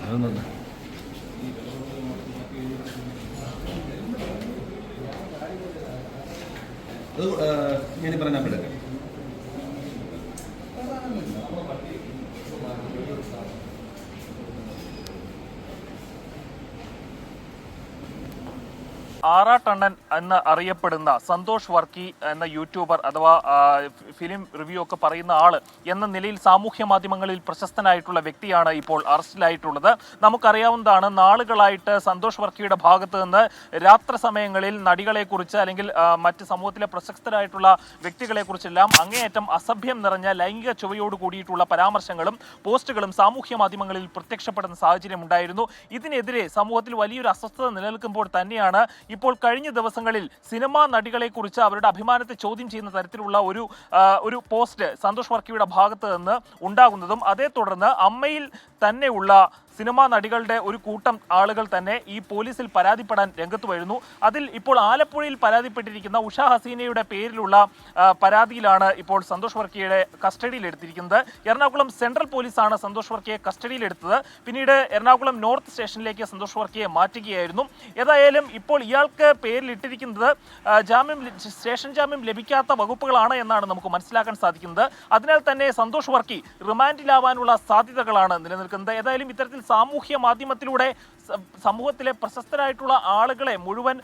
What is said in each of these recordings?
അതൊന്നും ഞാൻ പറഞ്ഞാൽ പറ്റില്ല. ആറാട്ടണ്ണൻ എന്ന് അറിയപ്പെടുന്ന സന്തോഷ് വർക്കി എന്ന യൂട്യൂബർ അഥവാ ഫിലിം റിവ്യൂ ഒക്കെ പറയുന്ന ആള് എന്ന നിലയിൽ സാമൂഹ്യ മാധ്യമങ്ങളിൽ പ്രശസ്തനായിട്ടുള്ള വ്യക്തിയാണ് ഇപ്പോൾ അറസ്റ്റിലായിട്ടുള്ളത്. നമുക്കറിയാവുന്നതാണ്, നാളുകളായിട്ട് സന്തോഷ് വർക്കിയുടെ ഭാഗത്ത് നിന്ന് രാത്രി സമയങ്ങളിൽ നടികളെക്കുറിച്ച് അല്ലെങ്കിൽ മറ്റ് സമൂഹത്തിലെ പ്രശസ്തരായിട്ടുള്ള വ്യക്തികളെക്കുറിച്ചെല്ലാം അങ്ങേയറ്റം അസഭ്യം നിറഞ്ഞ ലൈംഗിക ചുവയോട് കൂടിയിട്ടുള്ള പരാമർശങ്ങളും പോസ്റ്റുകളും സാമൂഹ്യ മാധ്യമങ്ങളിൽ പ്രത്യക്ഷപ്പെടുന്ന സാഹചര്യം ഉണ്ടായിരുന്നു. ഇതിനെതിരെ സമൂഹത്തിൽ വലിയൊരു അസ്വസ്ഥത നിലനിൽക്കുമ്പോൾ തന്നെയാണ് ഇപ്പോൾ കഴിഞ്ഞ ദിവസങ്ങളിൽ സിനിമാ നടികളെക്കുറിച്ച് അവരുടെ അഭിമാനത്തെ ചോദ്യം ചെയ്യുന്ന തരത്തിലുള്ള ഒരു പോസ്റ്റ് സന്തോഷ് വർക്കിയുടെ ഭാഗത്ത് നിന്ന് ഉണ്ടാകുന്നതും അതേ തുടർന്ന് അമ്മയിൽ തന്നെയുള്ള സിനിമാ നടികളുടെ ഒരു കൂട്ടം ആളുകൾ തന്നെ ഈ പോലീസിൽ പരാതിപ്പെടാൻ രംഗത്ത് വരുന്നു. അതിൽ ഇപ്പോൾ ആലപ്പുഴയിൽ പരാതിപ്പെട്ടിരിക്കുന്ന ഉഷ ഹസീനയുടെ പേരിലുള്ള പരാതിയിലാണ് ഇപ്പോൾ സന്തോഷ് വർക്കിയുടെ കസ്റ്റഡിയിലെടുത്തിരിക്കുന്നത്. എറണാകുളം സെൻട്രൽ പോലീസാണ് സന്തോഷ് വർക്കിയെ കസ്റ്റഡിയിലെടുത്തത്. പിന്നീട് എറണാകുളം നോർത്ത് സ്റ്റേഷനിലേക്ക് സന്തോഷ് വർക്കിയെ മാറ്റുകയായിരുന്നു. ഏതായാലും ഇപ്പോൾ ഇയാൾക്ക് പേരിലിട്ടിരിക്കുന്നത് സ്റ്റേഷൻ ജാമ്യം ലഭിക്കാത്ത വകുപ്പുകളാണ് എന്നാണ് നമുക്ക് മനസ്സിലാക്കാൻ സാധിക്കുന്നത്. അതിനാൽ തന്നെ സന്തോഷ് വർക്കി റിമാൻഡിലാവാനുള്ള സാധ്യതകളാണ് നിലനിൽക്കുന്നത്. ഏതായാലും ഇത്തരത്തിൽ സാമൂഹ്യ മാധ്യമത്തിലൂടെ സമൂഹത്തിലെ പ്രശസ്തരായിട്ടുള്ള ആളുകളെ മുഴുവൻ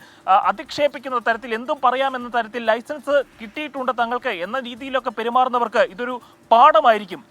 അധിക്ഷേപിക്കുന്ന തരത്തിൽ എന്തും പറയാമെന്ന തരത്തിൽ ലൈസൻസ് കിട്ടിയിട്ടുണ്ട് തങ്ങൾക്ക് എന്ന രീതിയിലൊക്കെ പെരുമാറുന്നവർക്ക് ഇതൊരു പാഠമായിരിക്കും.